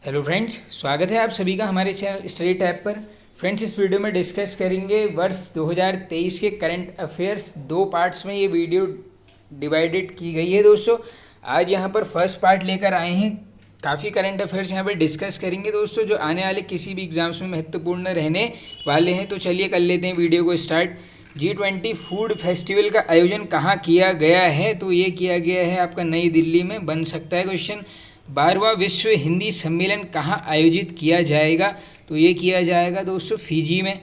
Hello friends, स्वागत है आप सभी का हमारे चैनल स्टडी टैब पर। फ्रेंड्स, इस वीडियो में डिस्कस करेंगे वर्ष 2023 के करंट अफेयर्स। दो पार्ट्स में ये वीडियो डिवाइडेड की गई है दोस्तों। आज यहाँ पर फर्स्ट पार्ट लेकर आए हैं। काफ़ी करंट अफेयर्स यहाँ पर डिस्कस करेंगे दोस्तों, जो आने वाले किसी भी एग्जाम्स में महत्वपूर्ण रहने वाले हैं। तो चलिए कर लेते हैं वीडियो को स्टार्ट। G20 फूड फेस्टिवल का आयोजन कहाँ किया गया है? तो ये किया गया है आपका नई दिल्ली में। बन सकता है क्वेश्चन। 12वां विश्व हिंदी सम्मेलन कहाँ आयोजित किया जाएगा? तो ये किया जाएगा दोस्तों फिजी में।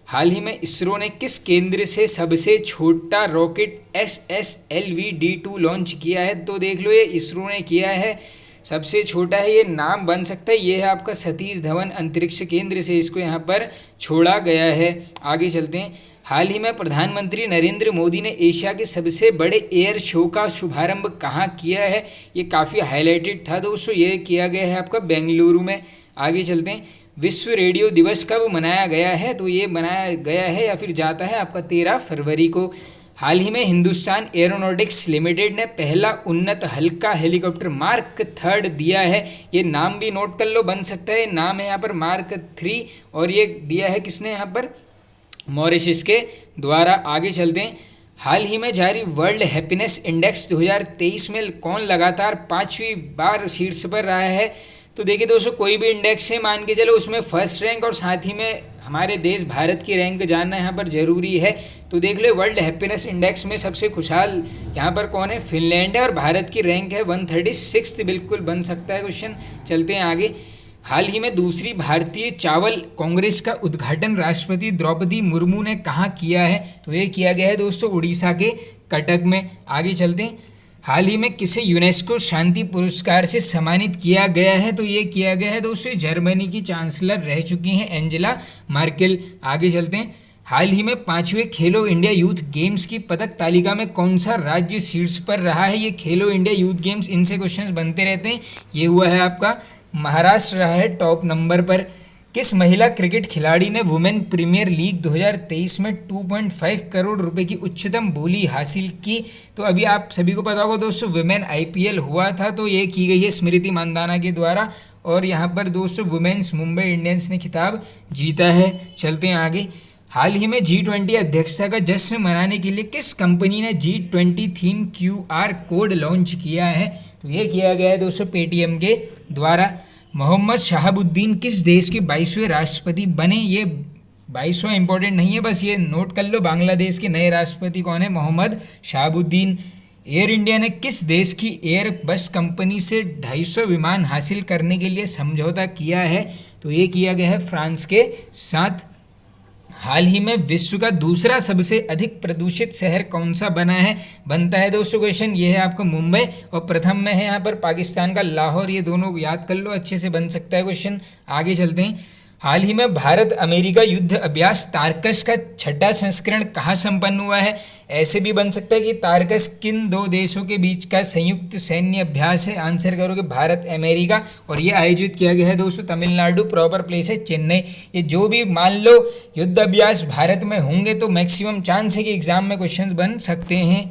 हाल ही में इसरो ने किस केंद्र से सबसे छोटा रॉकेट SSLV-D2 लॉन्च किया है? तो देख लो, ये इसरो ने किया है, सबसे छोटा है। ये नाम बन सकता है, ये है आपका सतीश धवन अंतरिक्ष केंद्र से इसको यहाँ पर छोड़ा गया है। आगे चलते हैं। हाल ही में प्रधानमंत्री नरेंद्र मोदी ने एशिया के सबसे बड़े एयर शो का शुभारंभ कहाँ किया है? ये काफ़ी हाईलाइटेड था दोस्तों। ये किया गया है आपका बेंगलुरु में। आगे चलते हैं। विश्व रेडियो दिवस कब मनाया गया है? तो ये मनाया गया है या फिर जाता है आपका 13 फरवरी को। हाल ही में हिंदुस्तान एरोनॉटिक्स लिमिटेड ने पहला उन्नत हल्का हेलीकॉप्टर मार्क 3 दिया है। ये नाम भी नोट कर लो, बन सकता है। नाम है यहाँ पर मार्क 3 और ये दिया है किसने? यहाँ पर मॉरिशस के द्वारा। आगे चलते हैं। हाल ही में जारी वर्ल्ड हैप्पीनेस इंडेक्स 2023 में कौन लगातार 5वीं बार शीर्ष पर रहा है? तो देखिए दोस्तों, कोई भी इंडेक्स है, मान के चलो उसमें फर्स्ट रैंक और साथ ही में हमारे देश भारत की रैंक जानना यहाँ पर ज़रूरी है। तो देख लो, वर्ल्ड हैप्पीनेस इंडेक्स में सबसे खुशहाल यहाँ पर कौन है? फिनलैंड है और भारत की रैंक है 136। बिल्कुल बन सकता है क्वेश्चन। चलते हैं आगे। हाल ही में दूसरी भारतीय चावल कांग्रेस का उद्घाटन राष्ट्रपति द्रौपदी मुर्मू ने कहाँ किया है? तो ये किया गया है दोस्तों उड़ीसा के कटक में। आगे चलते हैं। हाल ही में किसे यूनेस्को शांति पुरस्कार से सम्मानित किया गया है? तो ये किया गया है दोस्तों जर्मनी की चांसलर रह चुकी हैं एंजेला मार्केल। आगे चलते हैं। हाल ही में 5वें खेलो इंडिया यूथ गेम्स की पदक तालिका में कौन सा राज्य शीर्ष पर रहा है? ये खेलो इंडिया यूथ गेम्स, इनसे क्वेश्चंस बनते रहते हैं। ये हुआ है आपका महाराष्ट्र रहा है टॉप नंबर पर। किस महिला क्रिकेट खिलाड़ी ने वुमेन प्रीमियर लीग 2023 में 2.5 करोड़ रुपए की उच्चतम बोली हासिल की? तो अभी आप सभी को पता होगा दोस्तों, वुमेन IPL हुआ था, तो ये की गई है स्मृति मंदाना के द्वारा। और यहाँ पर दोस्तों वुमेन्स मुंबई इंडियंस ने खिताब जीता है। चलते हैं आगे। हाल ही में G20 अध्यक्षता का जश्न मनाने के लिए किस कंपनी ने G20 theme QR code launch किया है? तो ये किया गया है दोस्तों पेटीएम के द्वारा। मोहम्मद शहाबुद्दीन किस देश के 22वें राष्ट्रपति बने? ये 22वां इंपॉर्टेंट नहीं है, बस ये नोट कर लो। बांग्लादेश के नए राष्ट्रपति कौन है? मोहम्मद शहाबुद्दीन। एयर इंडिया ने किस देश की एयर बस कंपनी से 250 विमान हासिल करने के लिए समझौता किया है? तो ये किया गया है फ्रांस के साथ। हाल ही में विश्व का दूसरा सबसे अधिक प्रदूषित शहर कौन सा बना है? बनता है दोस्तों क्वेश्चन, ये है आपका मुंबई, और प्रथम में है यहाँ पर पाकिस्तान का लाहौर। ये दोनों याद कर लो, अच्छे से बन सकता है क्वेश्चन। आगे चलते हैं। हाल ही में भारत अमेरिका युद्ध अभ्यास तारकस का 6वां संस्करण कहाँ संपन्न हुआ है? ऐसे भी बन सकता है कि तारकस किन दो देशों के बीच का संयुक्त सैन्य अभ्यास है? आंसर करोगे भारत अमेरिका, और ये आयोजित किया गया है दोस्तों तमिलनाडु। प्रॉपर प्लेस है चेन्नई। ये जो भी मान लो युद्ध अभ्यास भारत में होंगे तो मैक्सिमम चांस है कि एग्जाम में क्वेश्चन बन सकते हैं।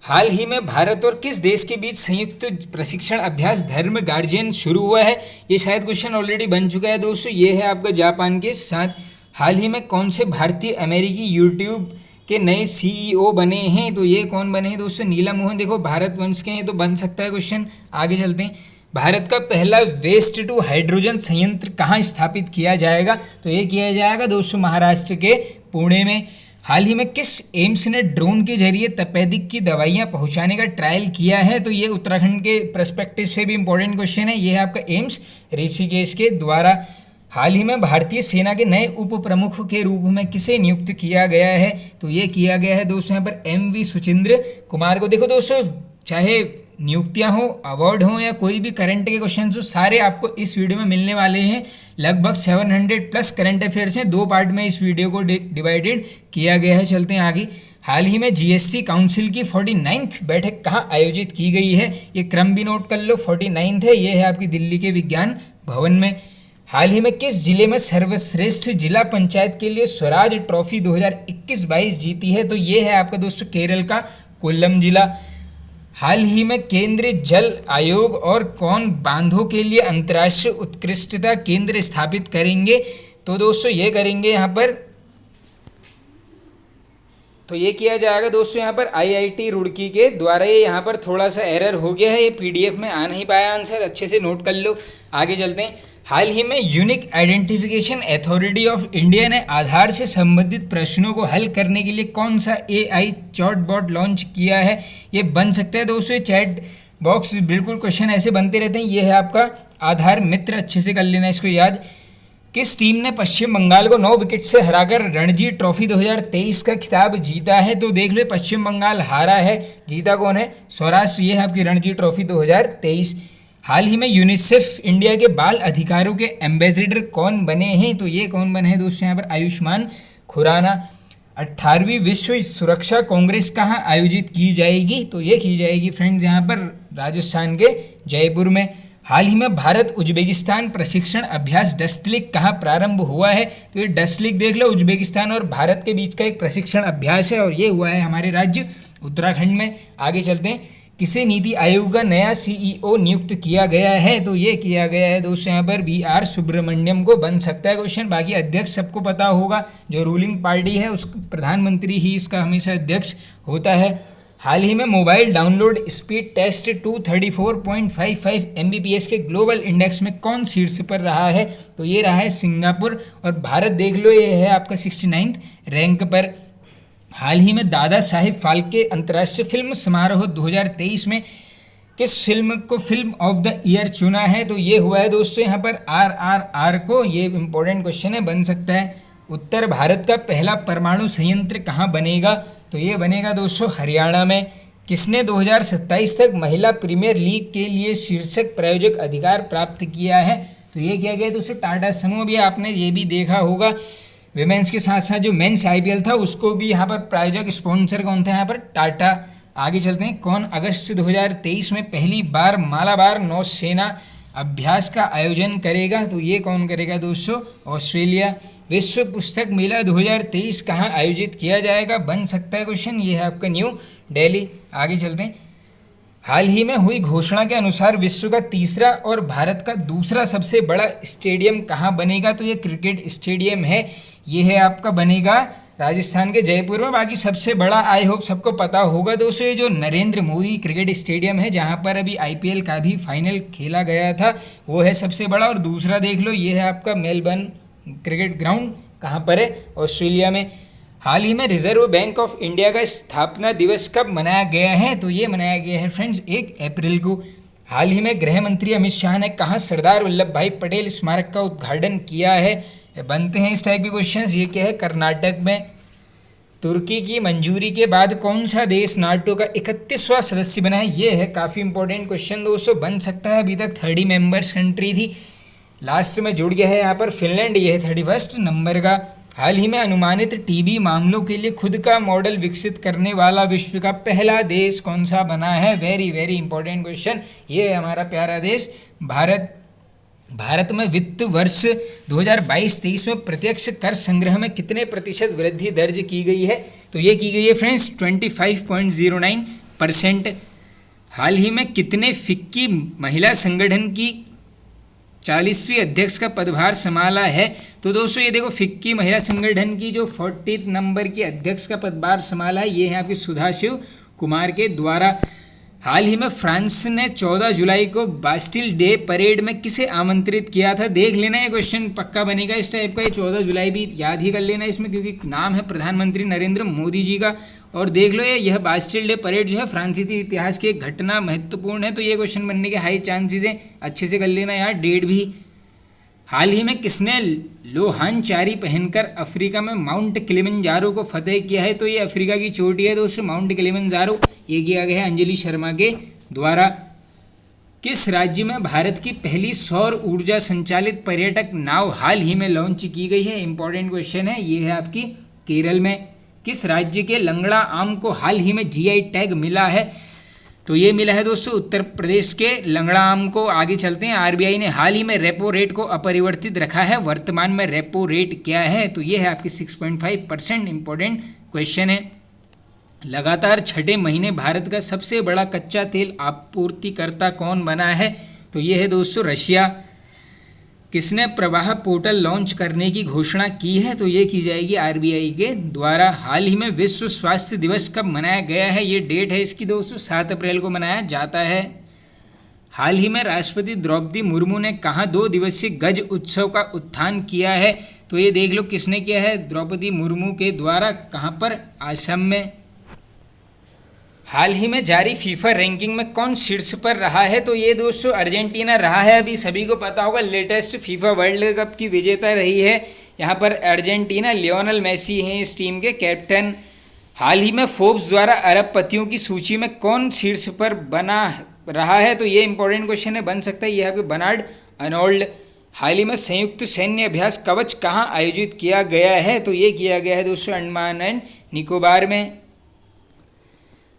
हाल ही में भारत और किस देश के बीच संयुक्त प्रशिक्षण अभ्यास धर्म गार्जियन शुरू हुआ है? ये शायद क्वेश्चन ऑलरेडी बन चुका है दोस्तों। ये है आपका जापान के साथ। हाल ही में कौन से भारतीय अमेरिकी यूट्यूब के नए CEO बने हैं? तो ये कौन बने हैं दोस्तों? नीलम मोहन। देखो भारत वंश के हैं, तो बन सकता है क्वेश्चन। आगे चलते हैं। भारत का पहला वेस्ट टू हाइड्रोजन संयंत्र कहाँ स्थापित किया जाएगा? तो ये किया जाएगा दोस्तों महाराष्ट्र के पुणे में। हाल ही में किस एम्स ने ड्रोन के जरिए तपेदिक की दवाइयां पहुंचाने का ट्रायल किया है? तो ये उत्तराखंड के पर्सपेक्टिव से भी इंपॉर्टेंट क्वेश्चन है। ये है आपका एम्स ऋषिकेश के द्वारा। हाल ही में भारतीय सेना के नए उप प्रमुख के रूप में किसे नियुक्त किया गया है? तो ये किया गया है दोस्तों यहाँ पर MV सुचिंद्र कुमार को। देखो दोस्तों, चाहे नियुक्तियां हो, अवार्ड हो या कोई भी करंट के क्वेश्चन हो, सारे आपको इस वीडियो में मिलने वाले हैं। लगभग 700+ करंट अफेयर्स हैं। 2 पार्ट में इस वीडियो को डिवाइडेड किया गया है। चलते हैं आगे। हाल ही में GST काउंसिल की 49th बैठक कहाँ आयोजित की गई है? ये क्रम भी नोट कर लो, 49th है। ये है आपकी दिल्ली के विज्ञान भवन में। हाल ही में किस जिले में सर्वश्रेष्ठ जिला पंचायत के लिए स्वराज ट्रॉफी 2021-22 जीती है? तो ये है आपका दोस्तों केरल का कोल्लम जिला। हाल ही में केंद्रीय जल आयोग और कौन बांधों के लिए अंतर्राष्ट्रीय उत्कृष्टता केंद्र स्थापित करेंगे? तो दोस्तों ये करेंगे यहाँ पर, तो ये किया जाएगा दोस्तों यहाँ पर आईआईटी रुड़की के द्वारा। ये यहाँ पर थोड़ा सा एरर हो गया है, ये पीडीएफ में आ नहीं पाया आंसर, अच्छे से नोट कर लो। आगे चलते हैं। हाल ही में unique identification authority of India ने आधार से संबंधित प्रश्नों को हल करने के लिए कौन सा एआई चैटबॉट लॉन्च किया है? ये बन सकता है दोस्तों चैट बॉक्स, बिल्कुल क्वेश्चन ऐसे बनते रहते हैं। ये है आपका आधार मित्र, अच्छे से कर लेना इसको याद। किस टीम ने पश्चिम बंगाल को 9 विकेट से हराकर रणजी ट्रॉफी 2023 का खिताब जीता है? तो देख लो पश्चिम बंगाल हारा है, जीता कौन है? सौराष्ट्र। ये है आपकी रणजी ट्रॉफी 2023। हाल ही में यूनिसेफ इंडिया के बाल अधिकारों के एम्बेसडर कौन बने हैं? तो ये कौन बने हैं दोस्तों यहाँ पर? आयुष्मान खुराना। 18वीं विश्व सुरक्षा कांग्रेस कहाँ आयोजित की जाएगी? तो ये की जाएगी फ्रेंड्स यहाँ पर राजस्थान के जयपुर में। हाल ही में भारत उज्बेकिस्तान प्रशिक्षण अभ्यास डस्टलिक कहाँ प्रारंभ हुआ है? तो ये डस्टलिक देख लो, उज्बेकिस्तान और भारत के बीच का एक प्रशिक्षण अभ्यास है और ये हुआ है हमारे राज्य उत्तराखंड में। आगे चलते हैं। किसे नीति आयोग का नया सीईओ नियुक्त किया गया है? तो ये किया गया है दोस्तों यहाँ पर BR सुब्रमण्यम को। बन सकता है क्वेश्चन। बाकी अध्यक्ष सबको पता होगा, जो रूलिंग पार्टी है उस प्रधानमंत्री ही इसका हमेशा अध्यक्ष होता है। हाल ही में mobile download speed test 234.55 Mbps के ग्लोबल इंडेक्स में कौन शीर्ष पर रहा है? तो ये रहा है सिंगापुर। और भारत देख लो, ये है आपका 69 रैंक पर। हाल ही में दादा साहिब फाल्के अंतर्राष्ट्रीय फिल्म समारोह 2023 में किस फिल्म को फिल्म ऑफ द ईयर चुना है? तो ये हुआ है दोस्तों यहाँ पर RRR को। ये इंपॉर्टेंट क्वेश्चन है, बन सकता है। उत्तर भारत का पहला परमाणु संयंत्र कहाँ बनेगा? तो ये बनेगा दोस्तों हरियाणा में। किसने 2027 तक महिला प्रीमियर लीग के लिए शीर्षक प्रायोजक अधिकार प्राप्त किया है? तो ये किया गया दोस्तों टाटा समूह। भी आपने ये भी देखा होगा, विमेंस के साथ साथ जो मेंस IPL था उसको भी यहाँ पर प्रायोजक स्पॉन्सर कौन था? यहाँ पर टाटा। आगे चलते हैं। कौन अगस्त 2023 में पहली बार मालाबार नौसेना अभ्यास का आयोजन करेगा? तो ये कौन करेगा दोस्तों? ऑस्ट्रेलिया। विश्व पुस्तक मेला 2023 कहाँ आयोजित किया जाएगा? बन सकता है क्वेश्चन। ये है आपका न्यू दिल्ली। आगे चलते हैं। हाल ही में हुई घोषणा के अनुसार विश्व का तीसरा और भारत का दूसरा सबसे बड़ा स्टेडियम कहाँ बनेगा? तो ये क्रिकेट स्टेडियम है, ये है आपका बनेगा राजस्थान के जयपुर में। बाकी सबसे बड़ा आई होप सबको पता होगा दोस्तों, ये जो नरेंद्र मोदी क्रिकेट स्टेडियम है जहाँ पर अभी IPL का भी फाइनल खेला गया था, वो है सबसे बड़ा। और दूसरा देख लो, ये है आपका मेलबर्न क्रिकेट ग्राउंड, कहाँ पर है? ऑस्ट्रेलिया में। हाल ही में रिजर्व बैंक ऑफ इंडिया का स्थापना दिवस कब मनाया गया है? तो ये मनाया गया है फ्रेंड्स 1 अप्रैल को। हाल ही में गृह मंत्री अमित शाह ने कहाँ सरदार वल्लभ भाई पटेल स्मारक का उद्घाटन किया है? बनते हैं इस टाइप के क्वेश्चंस। ये क्या है? कर्नाटक में। तुर्की की मंजूरी के बाद कौन सा देश नाटो का 31वां सदस्य बना है? ये है काफ़ी इंपॉर्टेंट क्वेश्चन दोस्तों, बन सकता है। अभी तक 30 मेंबर्स कंट्री थी, लास्ट में जुड़ गया है यहाँ पर फिनलैंड, ये है 31 नंबर का। हाल ही में अनुमानित टीबी मामलों के लिए खुद का मॉडल विकसित करने वाला विश्व का पहला देश कौन सा बना है? Very very important question. ये है हमारा प्यारा देश भारत। भारत में वित्त वर्ष 2022-23 में प्रत्यक्ष कर संग्रह में कितने प्रतिशत वृद्धि दर्ज की गई है? तो ये की गई है फ्रेंड्स 25.09%। हाल ही में कितने फिक्की महिला संगठन की 40वीं अध्यक्ष का पदभार संभाला है? तो दोस्तों ये देखो, फिक्की महिला संगठन की जो 40 नंबर की अध्यक्ष का पदभार संभाला है, ये है आपकी सुधाशिव कुमार के द्वारा। हाल ही में फ्रांस ने 14 जुलाई को बास्टिल डे परेड में किसे आमंत्रित किया था? देख लेना, ये क्वेश्चन पक्का बनेगा इस टाइप का। ये 14 जुलाई भी याद ही कर लेना इसमें, क्योंकि नाम है प्रधानमंत्री नरेंद्र मोदी जी का। और देख लो, यह बास्टिल डे परेड जो है फ्रांसीसी इतिहास की एक घटना महत्वपूर्ण है, तो ये क्वेश्चन बनने के हाई चांसेस हैं। अच्छे से कर लेना यार, डेट भी। हाल ही में किसने लोहानचारी पहनकर अफ्रीका में माउंट किलिमंजारो को फतेह किया है? तो ये अफ्रीका की चोटी है दोस्तों, माउंट किलिमंजारो। ये किया गया है अंजलि शर्मा के द्वारा। किस राज्य में भारत की पहली सौर ऊर्जा संचालित पर्यटक नाव हाल ही में लॉन्च की गई है? इंपॉर्टेंट क्वेश्चन है, ये है आपकी केरल में। किस राज्य के लंगड़ा आम को हाल ही में GI टैग मिला है? तो ये मिला है दोस्तों उत्तर प्रदेश के लंगड़ा आम को। आगे चलते हैं। RBI ने हाल ही में रेपो रेट को अपरिवर्तित रखा है, वर्तमान में रेपो रेट क्या है? तो ये है आपकी 6.5%। इंपॉर्टेंट क्वेश्चन है। लगातार छठे महीने भारत का सबसे बड़ा कच्चा तेल आपूर्तिकर्ता कौन बना है? तो ये है दोस्तों रशिया। किसने प्रवाह पोर्टल लॉन्च करने की घोषणा की है? तो ये की जाएगी आरबीआई के द्वारा। हाल ही में विश्व स्वास्थ्य दिवस कब मनाया गया है? ये डेट है इसकी दोस्तों 7 अप्रैल को मनाया जाता है। हाल ही में राष्ट्रपति द्रौपदी मुर्मू ने कहाँ 2 दिवसीय गज उत्सव का उत्थान किया है? तो ये देख लो किसने किया है, द्रौपदी मुर्मू के द्वारा। कहाँ पर? असम में। हाल ही में जारी फीफा रैंकिंग में कौन शीर्ष पर रहा है? तो ये दोस्तों अर्जेंटीना रहा है। अभी सभी को पता होगा लेटेस्ट फीफा वर्ल्ड कप की विजेता रही है यहाँ पर अर्जेंटीना। लियोनेल मेसी हैं इस टीम के कैप्टन। हाल ही में फोर्ब्स द्वारा अरबपतियों की सूची में कौन शीर्ष पर बना रहा है? तो ये इंपॉर्टेंट क्वेश्चन है, बन सकता है ये आपके बर्नार्ड अर्नोल्ड। हाल ही में संयुक्त सैन्य अभ्यास कवच कहाँ आयोजित किया गया है? तो ये किया गया है दोस्तों अंडमान एंड निकोबार में।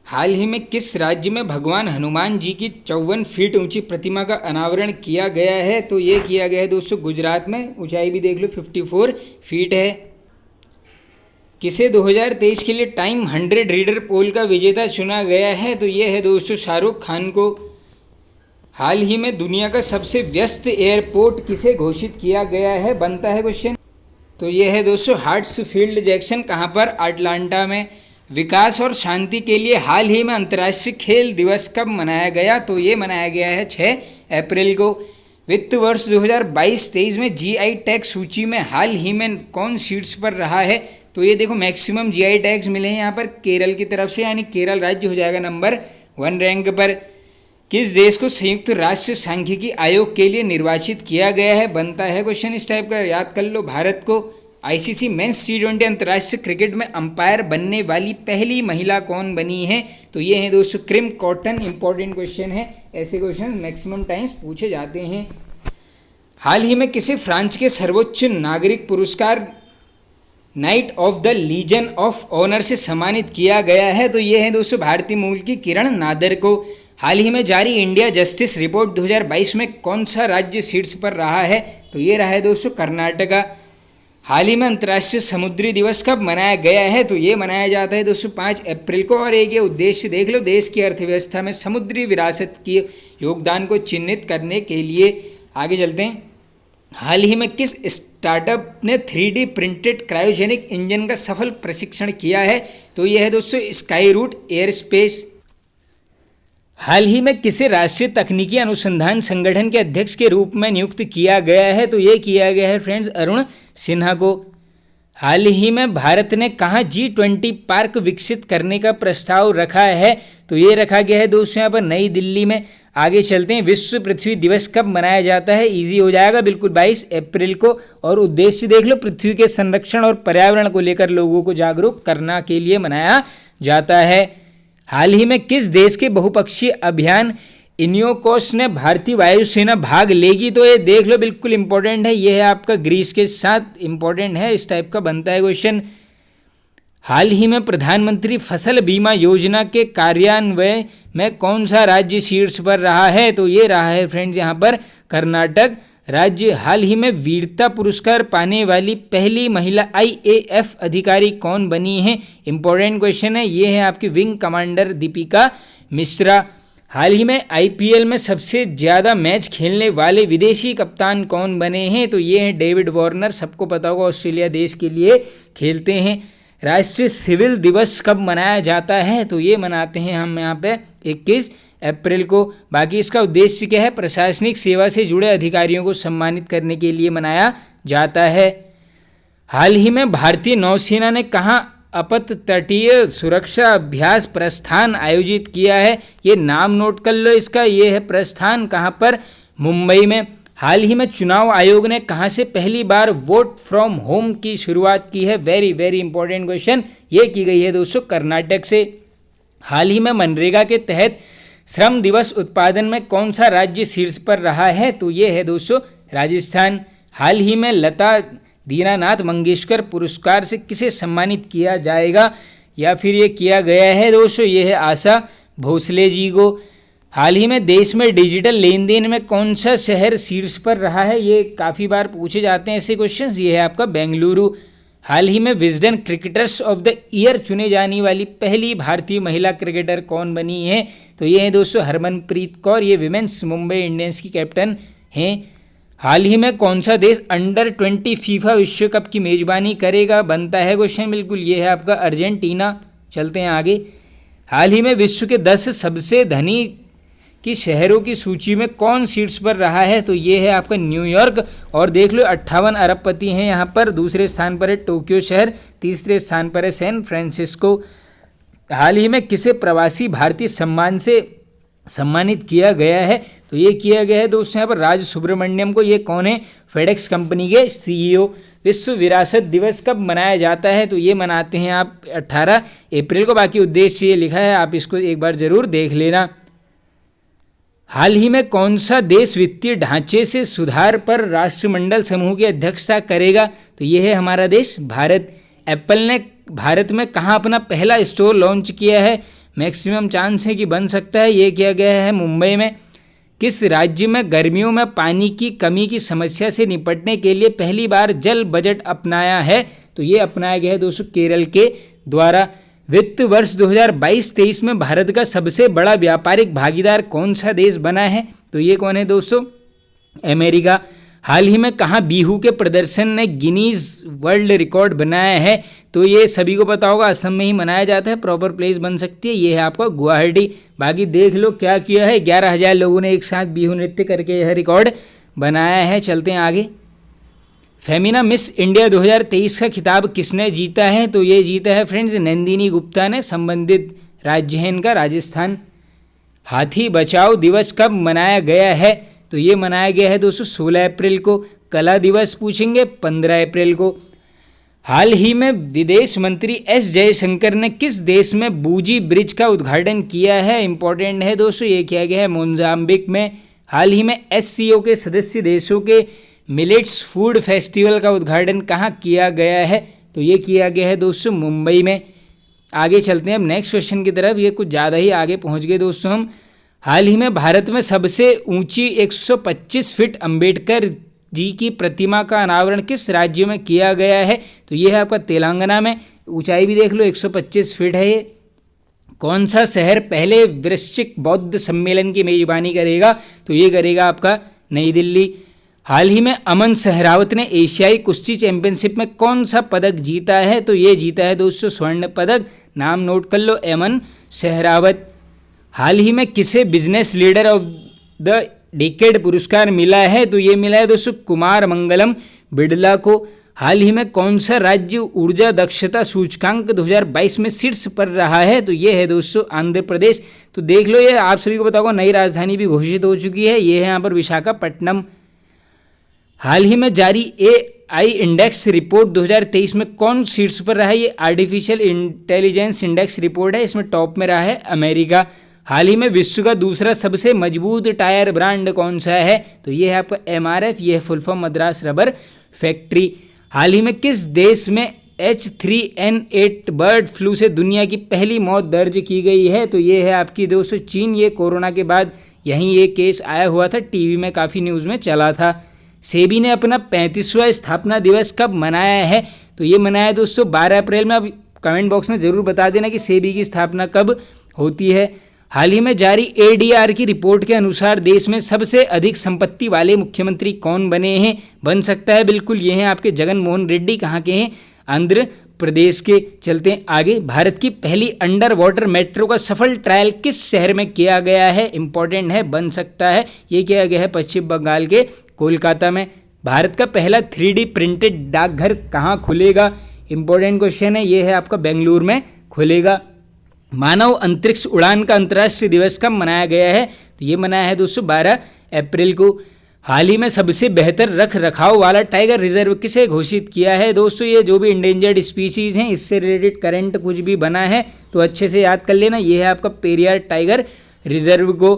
हाल ही में किस राज्य में भगवान हनुमान जी की 54 फीट ऊंची प्रतिमा का अनावरण किया गया है? तो ये किया गया है दोस्तों गुजरात में। ऊंचाई भी देख लो 54 फीट है। किसे 2023 के लिए टाइम 100 रीडर पोल का विजेता चुना गया है? तो ये है दोस्तों शाहरुख खान को। हाल ही में दुनिया का सबसे व्यस्त एयरपोर्ट किसे घोषित किया गया है? बनता है क्वेश्चन। तो ये है दोस्तों हार्ट्सफील्ड जैक्सन। कहाँ पर? अटलांटा में। विकास और शांति के लिए हाल ही में अंतर्राष्ट्रीय खेल दिवस कब मनाया गया? तो ये मनाया गया है 6 अप्रैल को। वित्त वर्ष 2022-23 में जीआई टैग सूची में हाल ही में कौन शीर्ष पर रहा है? तो ये देखो मैक्सिमम जीआई टैग्स मिले हैं यहाँ पर केरल की तरफ से, यानी केरल राज्य हो जाएगा नंबर 1 रैंक पर। किस देश को संयुक्त राष्ट्र सांख्यिकी आयोग के लिए निर्वाचित किया गया है? बनता है क्वेश्चन इस टाइप का, याद कर लो भारत को। आईसीसी मेंस T20 अंतर्राष्ट्रीय क्रिकेट में अंपायर बनने वाली पहली महिला कौन बनी है? तो ये है दोस्तों क्रिम कॉटन। इंपॉर्टेंट क्वेश्चन है, ऐसे क्वेश्चन मैक्सिमम टाइम्स पूछे जाते हैं। हाल ही में किसे फ्रांस के सर्वोच्च नागरिक पुरस्कार knight of the legion of honour से सम्मानित किया गया है? तो ये है दोस्तों भारतीय मूल की किरण नादर को। हाल ही में जारी इंडिया जस्टिस रिपोर्ट 2022 में कौन सा राज्य शीर्ष पर रहा है? तो ये रहा है दोस्तों कर्नाटका। हाल ही में अंतर्राष्ट्रीय समुद्री दिवस कब मनाया गया है? तो ये मनाया जाता है दोस्तों 5 अप्रैल को। और एक ये उद्देश्य देख लो, देश की अर्थव्यवस्था में समुद्री विरासत के योगदान को चिन्हित करने के लिए। आगे चलते हैं। हाल ही में किस स्टार्टअप ने 3D प्रिंटेड क्रायोजेनिक इंजन का सफल प्रशिक्षण किया है? तो यह है दोस्तों स्काई रूट एयरस्पेस। हाल ही में किसे राष्ट्रीय तकनीकी अनुसंधान संगठन के अध्यक्ष के रूप में नियुक्त किया गया है? तो ये किया गया है फ्रेंड्स अरुण सिन्हा को। हाल ही में भारत ने कहाँ G20 पार्क विकसित करने का प्रस्ताव रखा है? तो ये रखा गया है दोस्तों यहाँ पर नई दिल्ली में। आगे चलते हैं। विश्व पृथ्वी दिवस कब मनाया जाता है? इजी हो जाएगा बिल्कुल 22 अप्रैल को। और उद्देश्य देख लो, पृथ्वी के संरक्षण और पर्यावरण को लेकर लोगों को जागरूक करने के लिए मनाया जाता है। हाल ही में किस देश के बहुपक्षीय अभियान इनियोकोस ने भारतीय वायुसेना भाग लेगी? तो ये देख लो बिल्कुल इंपॉर्टेंट है, ये है आपका ग्रीस के साथ इंपॉर्टेंट है, इस टाइप का बनता है क्वेश्चन। हाल ही में प्रधानमंत्री फसल बीमा योजना के कार्यान्वयन में कौन सा राज्य शीर्ष पर रहा है? तो ये रहा है फ्रेंड्स यहाँ पर कर्नाटक राज्य। हाल ही में वीरता पुरस्कार पाने वाली पहली महिला IAF अधिकारी कौन बनी है? इंपॉर्टेंट क्वेश्चन है, ये है आपकी विंग कमांडर दीपिका मिश्रा। हाल ही में IPL में सबसे ज़्यादा मैच खेलने वाले विदेशी कप्तान कौन बने हैं? तो ये हैं डेविड वार्नर, सबको पता होगा ऑस्ट्रेलिया देश के लिए खेलते हैं। राष्ट्रीय सिविल दिवस कब मनाया जाता है? तो ये मनाते हैं हम यहाँ पे 21 अप्रैल को। बाकी इसका उद्देश्य क्या है? प्रशासनिक सेवा से जुड़े अधिकारियों को सम्मानित करने के लिए मनाया जाता है। हाल ही में भारतीय नौसेना ने कहाँ अपत तटीय सुरक्षा अभ्यास प्रस्थान आयोजित किया है? ये नाम नोट कर लो इसका, ये है प्रस्थान, कहाँ पर? मुंबई में। हाल ही में चुनाव आयोग ने कहाँ से पहली बार वोट फ्रॉम होम की शुरुआत की है? वेरी वेरी इंपॉर्टेंट क्वेश्चन, ये की गई है दोस्तों कर्नाटक से। हाल ही में मनरेगा के तहत श्रम दिवस उत्पादन में कौन सा राज्य शीर्ष पर रहा है? तो ये है दोस्तों राजस्थान। हाल ही में लता दीनानाथ मंगेशकर पुरस्कार से किसे सम्मानित किया जाएगा या फिर ये किया गया है दोस्तों? ये है आशा भोसले जी को। हाल ही में देश में डिजिटल लेन देन में कौन सा शहर शीर्ष पर रहा है? ये काफ़ी बार पूछे जाते हैं ऐसे क्वेश्चंस, ये है आपका बेंगलुरु। हाल ही में Wisden cricketers of the year चुने जाने वाली पहली भारतीय महिला क्रिकेटर कौन बनी है? तो ये है दोस्तों हरमनप्रीत कौर। ये विमेंस मुंबई इंडियंस की कैप्टन हैं। हाल ही में कौन सा देश अंडर 20 फीफा विश्व कप की मेजबानी करेगा? बनता है क्वेश्चन, बिल्कुल ये है आपका अर्जेंटीना। चलते हैं आगे। हाल ही में विश्व के 10 सबसे धनी कि शहरों की सूची में कौन सीट्स पर रहा है? तो ये है आपका न्यूयॉर्क। और देख लो 58 अरबपति हैं यहाँ पर। दूसरे स्थान पर है टोक्यो शहर, तीसरे स्थान पर है सैन फ्रांसिस्को। हाल ही में किसे प्रवासी भारतीय सम्मान से सम्मानित किया गया है? तो ये किया गया है दोस्तों यहाँ पर राज सुब्रमण्यम को। ये कौन है? फेडेक्स कंपनी के CEO। विश्व विरासत दिवस कब मनाया जाता है? तो ये मनाते हैं आप 18 अप्रैल को। बाकी उद्देश्य ये लिखा है, आप इसको एक बार जरूर देख लेना। हाल ही में कौन सा देश वित्तीय ढांचे से सुधार पर राष्ट्रमंडल समूह की अध्यक्षता करेगा? तो ये है हमारा देश भारत। एप्पल ने भारत में कहाँ अपना पहला स्टोर लॉन्च किया है? मैक्सिमम चांस है कि बन सकता है। ये किया गया है मुंबई में। किस राज्य में गर्मियों में पानी की कमी की समस्या से निपटने के लिए पहली बार जल बजट अपनाया है? तो ये अपनाया गया है दोस्तों केरल के द्वारा। वित्त वर्ष 2022-23 में भारत का सबसे बड़ा व्यापारिक भागीदार कौन सा देश बना है? तो ये कौन है दोस्तों? अमेरिका। हाल ही में कहाँ बिहू के प्रदर्शन ने गिनीज वर्ल्ड रिकॉर्ड बनाया है? तो ये सभी को पता होगा, असम में ही मनाया जाता है। प्रॉपर प्लेस बन सकती है, ये है आपका गुवाहाटी। बाकी देख लो क्या किया है, 11,000 लोगों ने एक साथ बिहू नृत्य करके यह रिकॉर्ड बनाया है। चलते हैं आगे। फेमिना मिस इंडिया 2023 का खिताब किसने जीता है? तो ये जीता है फ्रेंड्स नंदिनी गुप्ता ने। संबंधित राज्य है इनका राजस्थान। हाथी बचाओ दिवस कब मनाया गया है? तो ये मनाया गया है दोस्तों 16 अप्रैल को। कला दिवस पूछेंगे 15 अप्रैल को। हाल ही में विदेश मंत्री एस जयशंकर ने किस देश में बूजी ब्रिज का उद्घाटन किया है? इंपॉर्टेंट है दोस्तों, ये किया गया है मोजाम्बिक में। हाल ही में SCO के सदस्य देशों के मिलेट्स फूड फेस्टिवल का उद्घाटन कहाँ किया गया है? तो ये किया गया है दोस्तों मुंबई में। आगे चलते हैं अब नेक्स्ट क्वेश्चन की तरफ। ये कुछ ज़्यादा ही आगे पहुँच गए दोस्तों हम। हाल ही में भारत में सबसे ऊंची 125 फीट अंबेडकर जी की प्रतिमा का अनावरण किस राज्य में किया गया है? तो ये है आपका तेलंगाना में। ऊंचाई भी देख लो 125 फीट है ये। कौन सा शहर पहले वृश्चिक बौद्ध सम्मेलन की मेजबानी करेगा? तो ये करेगा आपका नई दिल्ली। हाल ही में अमन सहरावत ने एशियाई कुश्ती चैंपियनशिप में कौन सा पदक जीता है? तो ये जीता है दोस्तों स्वर्ण पदक। नाम नोट कर लो, अमन सहरावत। हाल ही में किसे business leader of the decade पुरस्कार मिला है? तो ये मिला है दोस्तों कुमार मंगलम बिड़ला को। हाल ही में कौन सा राज्य ऊर्जा दक्षता सूचकांक 2022 में शीर्ष पर रहा है? तो ये है दोस्तों आंध्र प्रदेश। तो देख लो, ये आप सभी को पता होगा नई राजधानी भी घोषित हो चुकी है। ये है यहाँ पर विशाखापट्टनम। हाल ही में जारी AI इंडेक्स रिपोर्ट 2023 में कौन शीर्ष पर रहा है? ये आर्टिफिशियल इंटेलिजेंस इंडेक्स रिपोर्ट है। इसमें टॉप में रहा है अमेरिका। हाल ही में विश्व का दूसरा सबसे मजबूत टायर ब्रांड कौन सा है? तो ये है आपका MRF। ये है full form Madras rubber factory. हाल ही में किस देश में H3N8 बर्ड फ्लू से दुनिया की पहली मौत दर्ज की गई है? तो ये है आपकी दोस्तों चीन। ये कोरोना के बाद यहीं ये केस आया हुआ था, टीवी में काफ़ी न्यूज़ में चला था। सेबी ने अपना 35वां स्थापना दिवस कब मनाया है? तो ये मनाया दोस्तों 12 अप्रैल में। अब कमेंट बॉक्स में ज़रूर बता देना कि सेबी की स्थापना कब होती है। हाल ही में जारी ADR की रिपोर्ट के अनुसार देश में सबसे अधिक संपत्ति वाले मुख्यमंत्री कौन बने हैं? बन सकता है बिल्कुल, ये हैं आपके जगन मोहन रेड्डी। कहाँ के हैं? आंध्र प्रदेश के। चलते हैं आगे। भारत की पहली अंडर वाटर मेट्रो का सफल ट्रायल किस शहर में किया गया है? इंपॉर्टेंट है, बन सकता है। ये किया गया है पश्चिम बंगाल के कोलकाता में। भारत का पहला 3D प्रिंटेड डाकघर कहाँ खुलेगा? इंपॉर्टेंट क्वेश्चन है। ये है आपका बेंगलुरु में खुलेगा। मानव अंतरिक्ष उड़ान का अंतर्राष्ट्रीय दिवस कब मनाया गया है? तो ये मनाया है दोस्तों 12 अप्रैल को। हाल ही में सबसे बेहतर रख रखाव वाला टाइगर रिजर्व किसे घोषित किया है? दोस्तों ये जो भी इंडेंजर्ड स्पीसीज़ हैं इससे रिलेटेड करंट कुछ भी बना है तो अच्छे से याद कर लेना। ये है आपका पेरियार टाइगर रिजर्व को।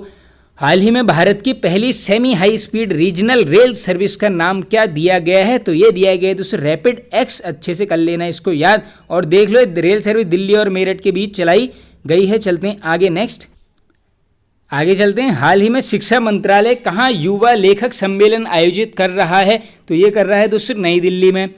हाल ही में भारत की पहली semi high speed regional rail service का नाम क्या दिया गया है? तो ये दिया गया है दोस्तों रैपिड एक्स। अच्छे से कर लेना इसको याद। और देख लो रेल सर्विस दिल्ली और मेरठ के बीच चलाई गई है। चलते हैं आगे नेक्स्ट। आगे चलते हैं। हाल ही में शिक्षा मंत्रालय कहाँ युवा लेखक सम्मेलन आयोजित कर रहा है? तो ये कर रहा है दोस्तों नई दिल्ली में।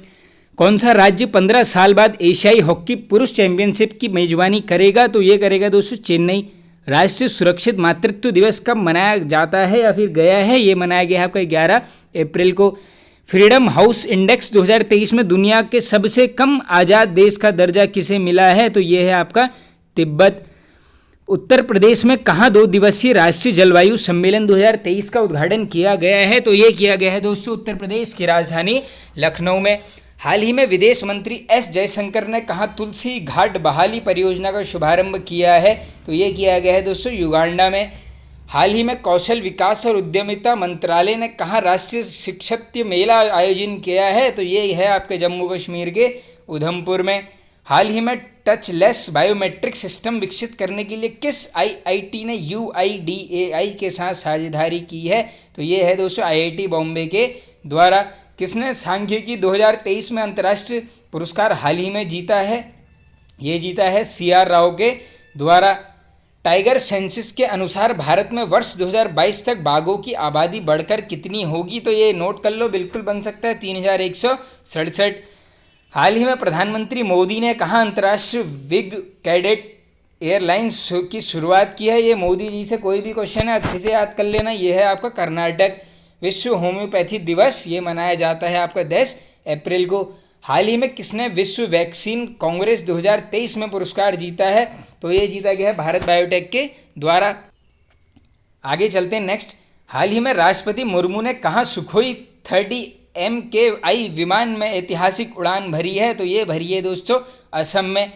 कौन सा राज्य 15 साल बाद एशियाई हॉकी पुरुष चैंपियनशिप की मेजबानी करेगा? तो ये करेगा दोस्तों चेन्नई। राष्ट्रीय सुरक्षित मातृत्व दिवस कब मनाया जाता है या फिर गया है? ये मनाया गया है आपका 11 अप्रैल को। फ्रीडम हाउस इंडेक्स 2023 में दुनिया के सबसे कम आज़ाद देश का दर्जा किसे मिला है? तो ये है आपका तिब्बत। उत्तर प्रदेश में कहाँ 2 दिवसीय राष्ट्रीय जलवायु सम्मेलन 2023 का उद्घाटन किया गया है? तो ये किया गया है दोस्तों उत्तर प्रदेश की राजधानी लखनऊ में। हाल ही में विदेश मंत्री एस जयशंकर ने कहाँ तुलसी घाट बहाली परियोजना का शुभारंभ किया है? तो ये किया गया है दोस्तों युगांडा में। हाल ही में कौशल विकास और उद्यमिता मंत्रालय ने कहाँ राष्ट्रीय शिक्षक मेला आयोजन किया है? तो ये है आपके जम्मू कश्मीर के उधमपुर में। हाल ही में टचलेस बायोमेट्रिक सिस्टम विकसित करने के लिए किस आईआईटी ने यूआईडीएआई के साथ साझेदारी की है? तो ये है दोस्तों आईआईटी बॉम्बे के द्वारा। किसने सांख्यिकी 2023 में अंतर्राष्ट्रीय पुरस्कार हाल ही में जीता है? ये जीता है CR राव के द्वारा। टाइगर सेंसस के अनुसार भारत में वर्ष 2022 तक बाघों की आबादी बढ़कर कितनी होगी? तो ये नोट कर लो, बिल्कुल बन सकता है 3167। हाल ही में प्रधानमंत्री मोदी ने कहाँ अंतर्राष्ट्रीय विग कैडेट एयरलाइंस की शुरुआत की है? ये मोदी जी से कोई भी क्वेश्चन है अच्छे से याद कर लेना। ये है आपका कर्नाटक। विश्व होम्योपैथी दिवस ये मनाया जाता है आपका 10 अप्रैल को। हाल ही में किसने विश्व वैक्सीन कांग्रेस 2023 में पुरस्कार जीता है? तो ये जीता गया है भारत बायोटेक के द्वारा। आगे चलते हैं नेक्स्ट। हाल ही में राष्ट्रपति मुर्मू ने कहाँ सुखोई 30 MKI विमान में ऐतिहासिक उड़ान भरी है? तो ये भरी है दोस्तों असम में।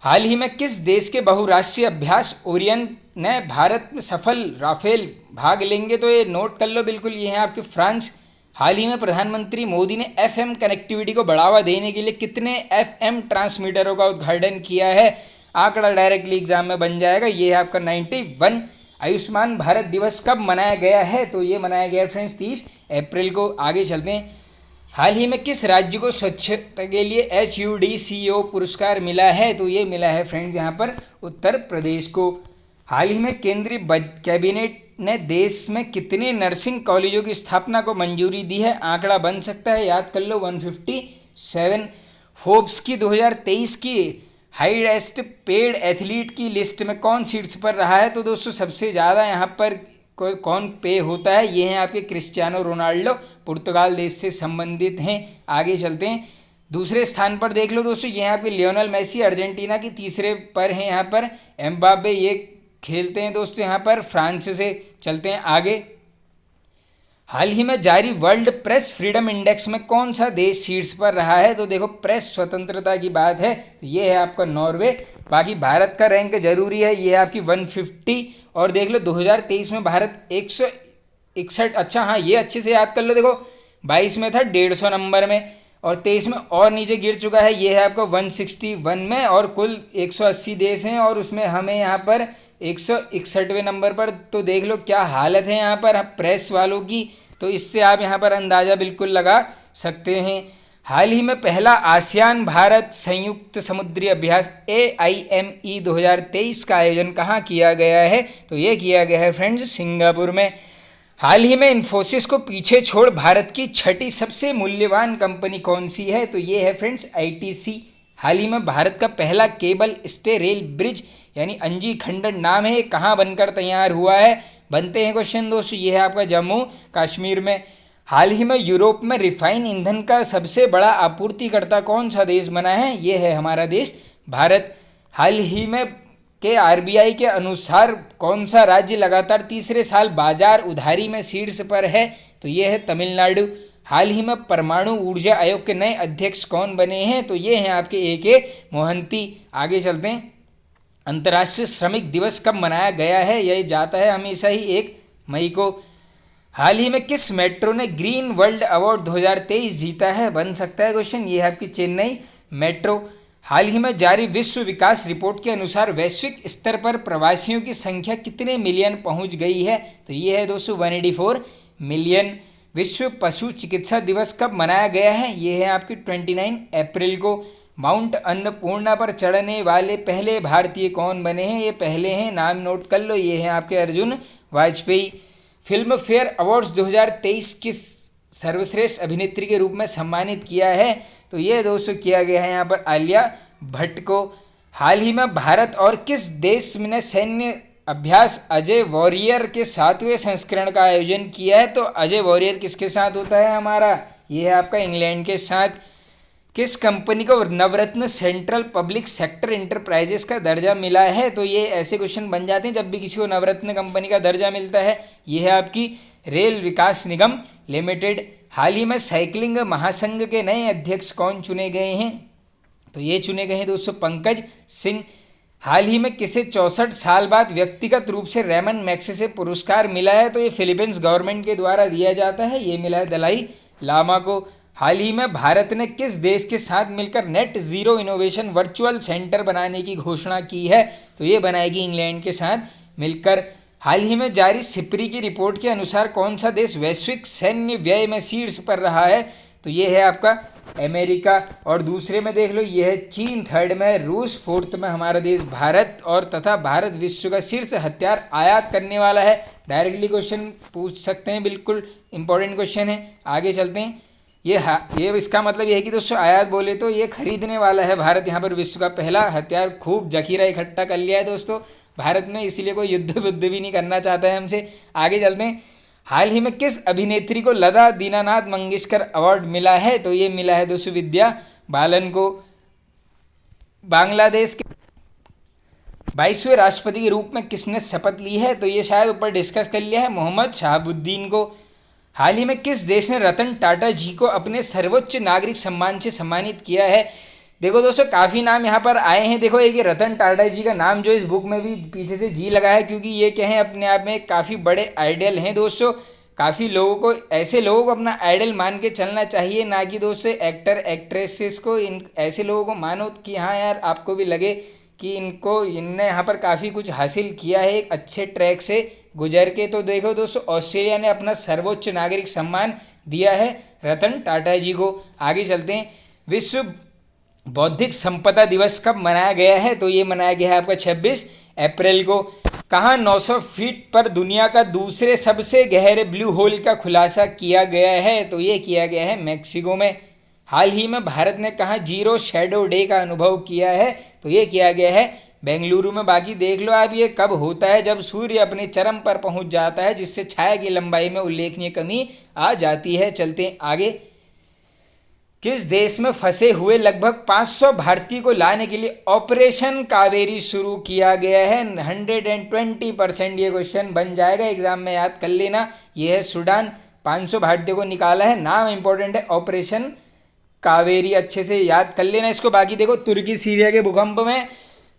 हाल ही में किस देश के बहुराष्ट्रीय अभ्यास ओरियन ने भारत में सफल राफेल भाग लेंगे? तो ये नोट कर लो बिल्कुल, ये है आपके फ्रांस। हाल ही में प्रधानमंत्री मोदी ने FM कनेक्टिविटी को बढ़ावा देने के लिए कितने FM ट्रांसमीटरों का उद्घाटन किया है? आंकड़ा डायरेक्टली एग्जाम में बन जाएगा। ये है आपका 91। आयुष्मान भारत दिवस कब मनाया गया है? तो ये मनाया गया फ्रेंड्स 30 अप्रैल को। आगे चलते हैं। हाल ही में किस राज्य को स्वच्छता के लिए HUDCO पुरस्कार मिला है? तो ये मिला है फ्रेंड्स यहाँ पर उत्तर प्रदेश को। हाल ही में केंद्रीय कैबिनेट ने देश में कितने नर्सिंग कॉलेजों की स्थापना को मंजूरी दी है? आंकड़ा बन सकता है, याद कर लो 157। फोर्ब्स की 2023 की हाईएस्ट पेड एथलीट की लिस्ट में कौन शीर्ष पर रहा है? तो दोस्तों सबसे ज़्यादा यहाँ पर कौन पे होता है? ये हैं आपके क्रिस्टियानो रोनाल्डो, पुर्तगाल देश से संबंधित हैं। आगे चलते हैं। दूसरे स्थान पर देख लो दोस्तों, ये आपके लियोनेल मेसी अर्जेंटीना की तीसरे पर हैं यहाँ पर। एम्बाप्पे ये खेलते हैं दोस्तों यहाँ पर फ्रांस से। चलते हैं आगे। हाल ही में जारी वर्ल्ड प्रेस फ्रीडम इंडेक्स में कौन सा देश शीर्ष पर रहा है? तो देखो प्रेस स्वतंत्रता की बात है तो ये है आपका नॉर्वे। बाकी भारत का रैंक जरूरी है, ये है आपकी 150। और देख लो 2023 में भारत 161, अच्छा हाँ ये अच्छे से याद कर लो। देखो 22 में था 150 नंबर में, और 23 में और नीचे गिर चुका है। ये है आपका 161 में, और कुल 180 देश हैं और उसमें हमें यहाँ पर 161वें नंबर पर। तो देख लो क्या हालत है यहाँ पर प्रेस वालों की। तो इससे आप यहाँ पर अंदाज़ा बिल्कुल लगा सकते हैं। हाल ही में पहला आसियान भारत संयुक्त समुद्री अभ्यास AIME 2023 का आयोजन कहाँ किया गया है? तो ये किया गया है फ्रेंड्स सिंगापुर में। हाल ही में इन्फोसिस को पीछे छोड़ भारत की छठी सबसे मूल्यवान कंपनी कौन सी है? तो ये है फ्रेंड्स ITC। हाल ही में भारत का पहला केबल स्टे रेल ब्रिज यानी अंजी खंडन नाम है, कहाँ बनकर तैयार हुआ है? बनते हैं क्वेश्चन दोस्तों, ये है आपका जम्मू कश्मीर में। हाल ही में यूरोप में रिफाइन ईंधन का सबसे बड़ा आपूर्तिकर्ता कौन सा देश बना है? ये है हमारा देश भारत। हाल ही में के RBI के अनुसार कौन सा राज्य लगातार तीसरे साल बाजार उधारी में शीर्ष पर है? तो ये है तमिलनाडु। हाल ही में परमाणु ऊर्जा आयोग के नए अध्यक्ष कौन बने हैं? तो ये हैं आपके AK मोहंती। आगे चलते हैं। अंतर्राष्ट्रीय श्रमिक दिवस कब मनाया गया है? यह जाता है हमेशा ही 1 मई को। हाल ही में किस मेट्रो ने ग्रीन वर्ल्ड अवार्ड 2023 जीता है? बन सकता है क्वेश्चन, ये है आपकी चेन्नई मेट्रो। हाल ही में जारी विश्व विकास रिपोर्ट के अनुसार वैश्विक स्तर पर प्रवासियों की संख्या कितने मिलियन पहुंच गई है? तो ये है दोस्तों 184 मिलियन। विश्व पशु चिकित्सा दिवस कब मनाया गया है? ये है आपकी 29 अप्रैल को। माउंट अन्नपूर्णा पर चढ़ने वाले पहले भारतीय कौन बने हैं? ये पहले हैं, नाम नोट कर लो, ये हैं आपके Arjun Vajpayee. Film fair awards 2023 किस सर्वश्रेष्ठ अभिनेत्री के रूप में सम्मानित किया है? तो ये दोस्तों किया गया है यहाँ पर आलिया भट्ट को। हाल ही में भारत और किस देश ने सैन्य अभ्यास अजय वॉरियर के 7वें संस्करण का आयोजन किया है? तो अजय वॉरियर किसके साथ होता है हमारा? ये है आपका इंग्लैंड के साथ। किस कंपनी को नवरत्न सेंट्रल पब्लिक सेक्टर इंटरप्राइजेस का दर्जा मिला है? तो ये ऐसे क्वेश्चन बन जाते हैं जब भी किसी को नवरत्न कंपनी का दर्जा मिलता है। ये है आपकी रेल विकास निगम लिमिटेड। हाल ही में साइकिलिंग महासंघ के नए अध्यक्ष कौन चुने गए हैं? तो ये चुने गए हैं दोस्तों पंकज सिंह। हाल ही में किसे 64 साल बाद व्यक्तिगत रूप से रेमन मैग्सेसे पुरस्कार मिला है? तो ये फिलीपींस गवर्नमेंट के द्वारा दिया जाता है। ये मिला है दलाई लामा को। हाल ही में भारत ने किस देश के साथ मिलकर net zero innovation virtual centre बनाने की घोषणा की है? तो ये बनाएगी इंग्लैंड के साथ मिलकर। हाल ही में जारी सिप्री की रिपोर्ट के अनुसार कौन सा देश वैश्विक सैन्य व्यय में शीर्ष पर रहा है? तो ये है आपका अमेरिका। और दूसरे में देख लो, ये है चीन, थर्ड में है रूस, फोर्थ में हमारा देश भारत। और तथा भारत विश्व का शीर्ष हथियार आयात करने वाला है। डायरेक्टली क्वेश्चन पूछ सकते हैं, बिल्कुल इंपॉर्टेंट क्वेश्चन है। आगे चलते हैं। ये इसका मतलब ये है कि दोस्तों आयात बोले तो ये खरीदने वाला है भारत यहाँ पर विश्व का पहला हथियार। खूब जखीरा इकट्ठा कर लिया है दोस्तों भारत में, इसीलिए कोई युद्ध भी नहीं करना चाहता है हमसे। आगे चलते हैं। हाल ही में किस अभिनेत्री को लता दीनानाथ मंगेशकर अवार्ड मिला है? तो ये मिला है दोस्तों विद्या बालन को। बांग्लादेश के 22वें राष्ट्रपति के रूप में किसने शपथ ली है? तो ये शायद ऊपर डिस्कस कर लिया है, मोहम्मद शहाबुद्दीन को। हाल ही में किस देश ने रतन टाटा जी को अपने सर्वोच्च नागरिक सम्मान से सम्मानित किया है? देखो दोस्तों काफ़ी नाम यहाँ पर आए हैं। देखो एक ये रतन टाटा जी का नाम जो इस बुक में भी पीछे से जी लगा है, क्योंकि ये क्या है अपने आप में काफ़ी बड़े आइडियल हैं दोस्तों। काफ़ी लोगों को, ऐसे लोगों को अपना आइडल मान के चलना चाहिए, ना कि दोस्तों एक्टर एक्ट्रेसेस को। इन ऐसे लोगों को मानो कि हाँ यार आपको भी लगे कि इनने यहाँ पर काफ़ी कुछ हासिल किया है एक अच्छे ट्रैक से गुजर के। तो देखो दोस्तों ऑस्ट्रेलिया ने अपना सर्वोच्च नागरिक सम्मान दिया है रतन टाटा जी को। आगे चलते हैं। विश्व बौद्धिक संपदा दिवस कब मनाया गया है? तो ये मनाया गया है आपका 26 अप्रैल को। कहाँ 900 फीट पर दुनिया का दूसरे सबसे गहरे ब्लू होल का खुलासा किया गया है? तो ये किया गया है मैक्सिको में। हाल ही में भारत ने कहाँ जीरो शैडो डे का अनुभव किया है? तो ये किया गया है बेंगलुरु में। बाकी देख लो आप ये कब होता है, जब सूर्य अपने चरम पर पहुंच जाता है, जिससे छाया की लंबाई में उल्लेखनीय कमी आ जाती है। चलते हैं आगे। किस देश में फंसे हुए लगभग 500 भारतीय को लाने के लिए ऑपरेशन कावेरी शुरू किया गया है? 120% ये क्वेश्चन बन जाएगा, एग्जाम में याद कर लेना। ये है सूडान, 500 भारतीयों को निकाला है। नाम इंपॉर्टेंट है ऑपरेशन कावेरी, अच्छे से याद कर लेना इसको। बाकी देखो तुर्की सीरिया के भूकंप में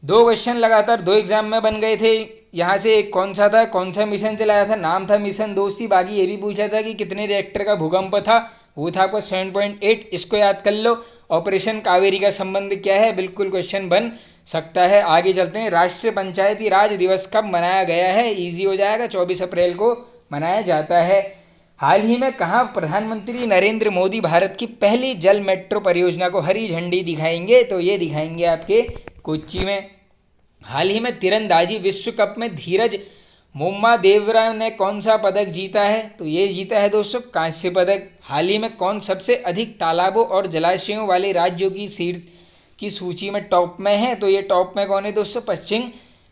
2 क्वेश्चन लगातार 2 एग्जाम में बन गए थे। यहाँ से एक कौन सा था, कौन सा मिशन चलाया था, नाम था मिशन दोस्ती। बाकी ये भी पूछा था कि कितने रिएक्टर का भूकंप था, वो था आपका 7.8। इसको याद कर लो। ऑपरेशन कावेरी का संबंध क्या है, बिल्कुल क्वेश्चन बन सकता है। आगे चलते हैं। राष्ट्रीय पंचायती राज दिवस कब मनाया गया है? इजी हो जाएगा, 24 अप्रैल को मनाया जाता है। हाल ही में कहाँ प्रधानमंत्री नरेंद्र मोदी भारत की पहली जल मेट्रो परियोजना को हरी झंडी दिखाएंगे? तो ये दिखाएंगे आपके कोच्चि में। हाल ही में तीरंदाजी विश्व कप में धीरज मोम्मादेवरा ने कौन सा पदक जीता है? तो ये जीता है दोस्तों कांस्य पदक। हाल ही में कौन सबसे अधिक तालाबों और जलाशयों वाले राज्यों की शीर्ष की सूची में टॉप में है? तो ये टॉप में कौन है दोस्तों? पश्चिम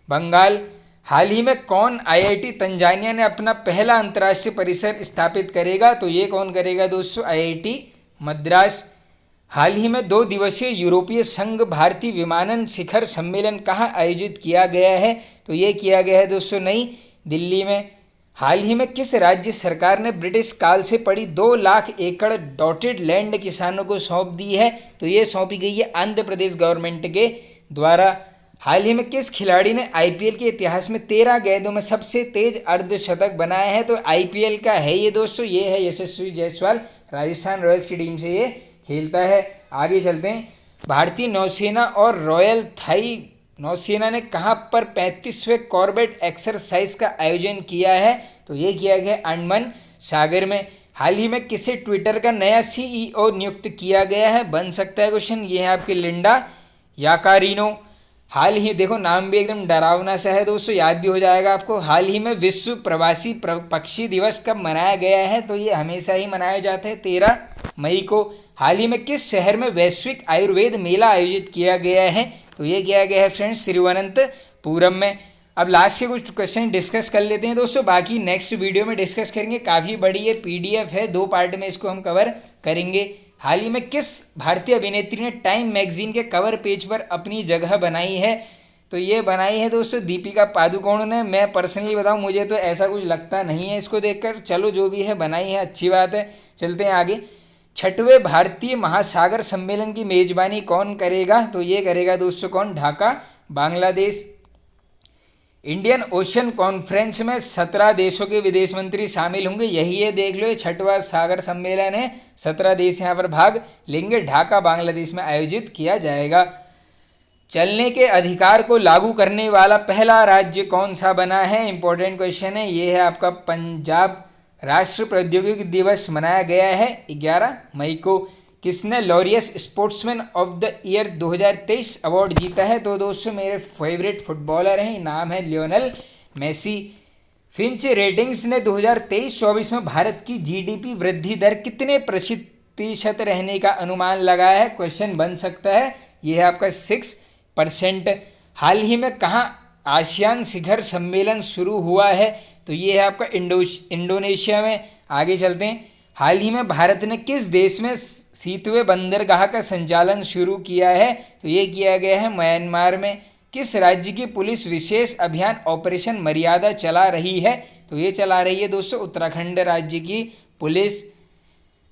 बंगाल। हाल ही में कौन आईआईटी तंजानिया ने अपना पहला अंतर्राष्ट्रीय परिसर स्थापित करेगा? तो ये कौन करेगा दोस्तों? आईआईटी मद्रास। हाल ही में 2 दिवसीय यूरोपीय संघ भारतीय विमानन शिखर सम्मेलन कहाँ आयोजित किया गया है? तो ये किया गया है दोस्तों नई दिल्ली में। हाल ही में किस राज्य सरकार ने ब्रिटिश काल से पड़ी 2 लाख एकड़ डॉटेड लैंड किसानों को सौंप दी है? तो ये सौंपी गई है आंध्र प्रदेश गवर्नमेंट के द्वारा। हाल ही में किस खिलाड़ी ने आईपीएल के इतिहास में 13 गेंदों में सबसे तेज अर्धशतक बनाया है? तो आईपीएल का है ये दोस्तों, ये है यशस्वी जायसवाल, राजस्थान रॉयल्स की टीम से ये खेलता है। आगे चलते हैं। भारतीय नौसेना और रॉयल थाई नौसेना ने कहाँ पर 35वें कॉर्बेट एक्सरसाइज का आयोजन किया है? तो ये किया गया अंडमान सागर में। हाल ही में किसे ट्विटर का नया सीईओ नियुक्त किया गया है? बन सकता है क्वेश्चन। ये है आपकी लिंडा याकारिनो। हाल ही देखो नाम भी एकदम डरावना सा है दोस्तों, याद भी हो जाएगा आपको। हाल ही में विश्व प्रवासी पक्षी दिवस कब मनाया गया है? तो ये हमेशा ही मनाया जाता है 13 मई को हाल ही में किस शहर में वैश्विक आयुर्वेद मेला आयोजित किया गया है? तो ये किया गया है फ्रेंड्स तिरुवनंतपुरम में। अब लास्ट के कुछ क्वेश्चन डिस्कस कर लेते हैं दोस्तों, बाकी नेक्स्ट वीडियो में डिस्कस करेंगे। काफ़ी बड़ी ये पीडीएफ है, 2 पार्ट में इसको हम कवर करेंगे। हाल ही में किस भारतीय अभिनेत्री ने टाइम मैगजीन के कवर पेज पर अपनी जगह बनाई है? तो ये बनाई है दोस्तों दीपिका पादुकोण ने। मैं पर्सनली बताऊं, मुझे तो ऐसा कुछ लगता नहीं है इसको देखकर। चलो जो भी है बनाई है, अच्छी बात है। चलते हैं आगे। 6वें भारतीय महासागर सम्मेलन की मेजबानी कौन करेगा? तो ये करेगा दोस्तों कौन? Dhaka, Bangladesh. Indian ocean conference में 17 देशों के विदेश मंत्री शामिल होंगे। यही है, देख लो, ये 6वां सागर सम्मेलन है। 17 देश यहाँ पर भाग लेंगे। ढाका, बांग्लादेश में आयोजित किया जाएगा। चलने के अधिकार को लागू करने वाला पहला राज्य कौन सा बना है? इंपॉर्टेंट क्वेश्चन है। ये है आपका पंजाब। राष्ट्रीय प्रौद्योगिकी दिवस मनाया गया है 11 मई को। किसने Laureus sportsman of the year 2023 award जीता है? तो दोस्तों मेरे फेवरेट फुटबॉलर हैं, नाम है लियोनेल मेसी। फिंच रेटिंग्स ने 2023-24 में भारत की जीडीपी वृद्धि दर कितने प्रतिशत रहने का अनुमान लगाया है? क्वेश्चन बन सकता है। यह है आपका 6%। हाल ही में कहाँ आसियान शिखर सम्मेलन शुरू हुआ है? तो ये है आपका इंडोनेशिया में। आगे चलते हैं। हाल ही में भारत ने किस देश में सीतवे बंदरगाह का संचालन शुरू किया है? तो ये किया गया है म्यांमार में। किस राज्य की पुलिस विशेष अभियान ऑपरेशन मर्यादा चला रही है? तो ये चला रही है दोस्तों उत्तराखंड राज्य की पुलिस।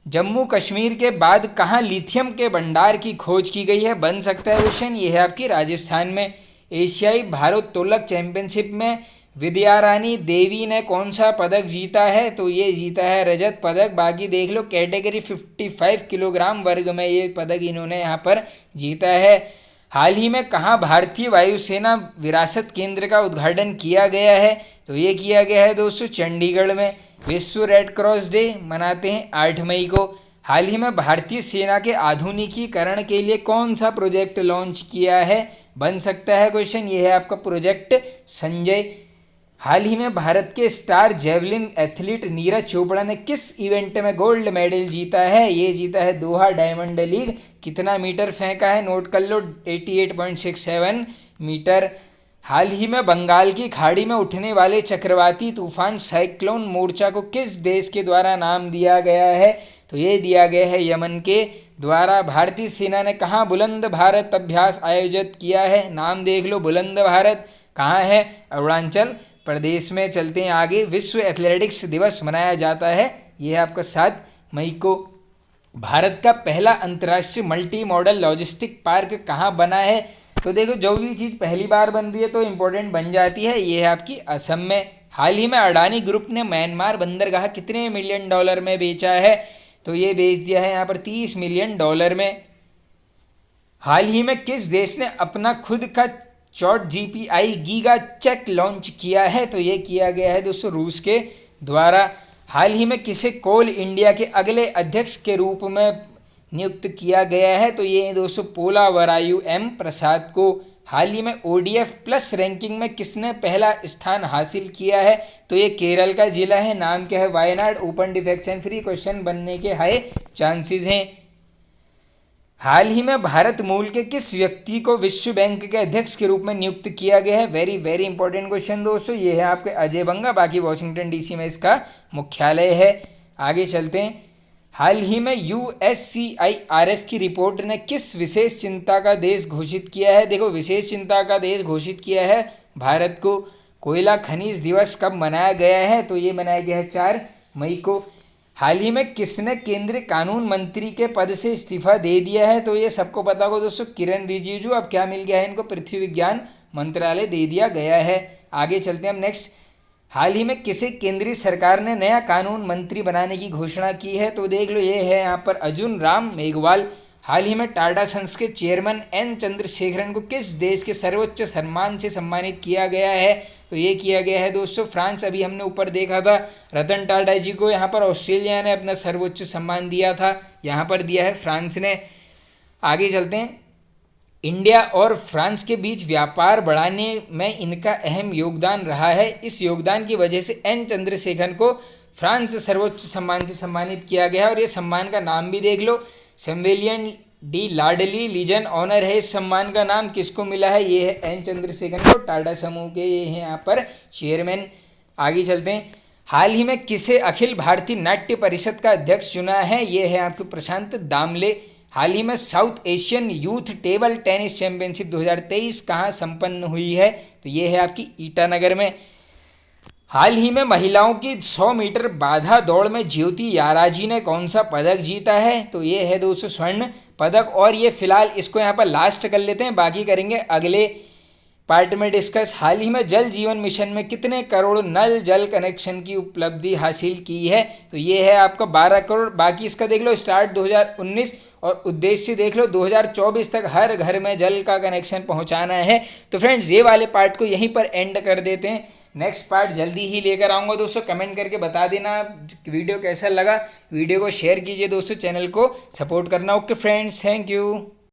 जम्मू कश्मीर के बाद कहाँ लिथियम के भंडार की खोज की गई है? बन सकता है क्वेश्चन। ये है आपकी राजस्थान में। एशियाई भारोत्तोलक चैंपियनशिप में विद्यारानी देवी ने कौन सा पदक जीता है? तो ये जीता है रजत पदक। बाकी देख लो, कैटेगरी 55 किलोग्राम वर्ग में ये पदक इन्होंने यहाँ पर जीता है। हाल ही में कहाँ भारतीय वायुसेना विरासत केंद्र का उद्घाटन किया गया है? तो ये किया गया है दोस्तों चंडीगढ़ में। विश्व रेड क्रॉस डे मनाते हैं 8 मई को। हाल ही में भारतीय सेना के आधुनिकीकरण के लिए कौन सा प्रोजेक्ट लॉन्च किया है? बन सकता है क्वेश्चन। ये है आपका प्रोजेक्ट संजय। हाल ही में भारत के star javelin athlete Neeraj Chopra ने किस इवेंट में गोल्ड मेडल जीता है? ये जीता है दोहा डायमंड लीग। कितना मीटर फेंका है? नोट कर लो, 88.67 मीटर। हाल ही में बंगाल की खाड़ी में उठने वाले चक्रवाती तूफान साइक्लोन मोर्चा को किस देश के द्वारा नाम दिया गया है? तो ये दिया गया है यमन के द्वारा। भारतीय सेना ने कहाँ बुलंद भारत अभ्यास आयोजित किया है? नाम देख लो, बुलंद भारत कहाँ है? अरुणाचल प्रदेश में। चलते हैं आगे। विश्व एथलेटिक्स दिवस मनाया जाता है, यह है आपका 7 मई को। भारत का पहला अंतर्राष्ट्रीय मल्टी मॉडल लॉजिस्टिक पार्क कहाँ बना है? तो देखो, जो भी चीज़ पहली बार बन रही है तो इम्पोर्टेंट बन जाती है। ये है आपकी असम में। हाल ही में अडानी ग्रुप ने म्यांमार बंदरगाह कितने $मिलियन में बेचा है? तो ये बेच दिया है यहाँ पर $30 मिलियन में। हाल ही में किस देश ने अपना खुद का ChatGPT गीगा चेक लॉन्च किया है? तो ये किया गया है दोस्तों रूस के द्वारा। हाल ही में किसे कोल इंडिया के अगले अध्यक्ष के रूप में नियुक्त किया गया है? तो ये दोस्तों पोलावरायु एम प्रसाद को। हाल ही में ODF प्लस रैंकिंग में किसने पहला स्थान हासिल किया है? तो ये केरल का जिला है, नाम क्या है? Wayanad. Open defection free question बनने के हाई चांसेस हैं। हाल ही में भारत मूल के किस व्यक्ति को विश्व बैंक के अध्यक्ष के रूप में नियुक्त किया गया है? वेरी वेरी इंपॉर्टेंट क्वेश्चन दोस्तों। ये है आपके अजय बंगा। बाकी वॉशिंगटन DC में इसका मुख्यालय है। आगे चलते हैं। हाल ही में USCIRF की रिपोर्ट ने किस विशेष चिंता का देश घोषित किया है? देखो, विशेष चिंता का देश घोषित किया है भारत को। कोयला खनिज दिवस कब मनाया गया है? तो ये मनाया गया है 4 मई को। हाल ही में किसने केंद्रीय कानून मंत्री के पद से इस्तीफा दे दिया है? तो ये सबको पता होगा दोस्तों, किरण रिजिजू। अब क्या मिल गया है इनको? पृथ्वी विज्ञान मंत्रालय दे दिया गया है। आगे चलते हैं हम नेक्स्ट। हाल ही में किसे केंद्रीय सरकार ने नया कानून मंत्री बनाने की घोषणा की है? तो देख लो, ये है यहाँ पर अर्जुन राम मेघवाल। हाल ही में टाटा सन्स के चेयरमैन N चंद्रशेखरन को किस देश के सर्वोच्च सम्मान से सम्मानित किया गया है? तो ये किया गया है दोस्तों फ्रांस। अभी हमने ऊपर देखा था रतन टाटा जी को यहाँ पर ऑस्ट्रेलिया ने अपना सर्वोच्च सम्मान दिया था, यहाँ पर दिया है फ्रांस ने। आगे चलते हैं। इंडिया और फ्रांस के बीच व्यापार बढ़ाने में इनका अहम योगदान रहा है। इस योगदान की वजह से N चंद्रशेखरन को फ्रांस से सर्वोच्च सम्मान से सम्मानित किया गया है। और ये सम्मान का नाम भी देख लो, चैंबेलियन डी लाडली लीजन ऑनर है। इस सम्मान का नाम किसको मिला है? ये है एन चंद्रशेखर को, टाटा समूह के ये हैं यहाँ पर चेयरमैन। आगे चलते हैं। हाल ही में किसे अखिल भारतीय नाट्य परिषद का अध्यक्ष चुना है? ये है आपके प्रशांत दामले। हाल ही में south Asian youth table tennis championship 2023 कहाँ संपन्न हुई है? तो ये है आपकी ईटानगर में। हाल ही में महिलाओं की 100 मीटर बाधा दौड़ में ज्योति याराजी ने कौन सा पदक जीता है? तो ये है दोस्तों स्वर्ण पदक। और ये फिलहाल इसको यहाँ पर लास्ट कर लेते हैं, बाकी करेंगे अगले पार्ट में डिस्कस। हाल ही में जल जीवन मिशन में कितने करोड़ नल जल कनेक्शन की उपलब्धि हासिल की है? तो ये है आपका 12 करोड़। बाकी इसका देख लो, स्टार्ट 2019 और उद्देश्य देख लो 2024 तक हर घर में जल का कनेक्शन पहुंचाना है। तो फ्रेंड्स ये वाले पार्ट को यहीं पर एंड कर देते हैं, नेक्स्ट पार्ट जल्दी ही लेकर आऊँगा दोस्तों। कमेंट करके बता देना वीडियो कैसा लगा, वीडियो को शेयर कीजिए दोस्तों, चैनल को सपोर्ट करना। Okay friends, thank you.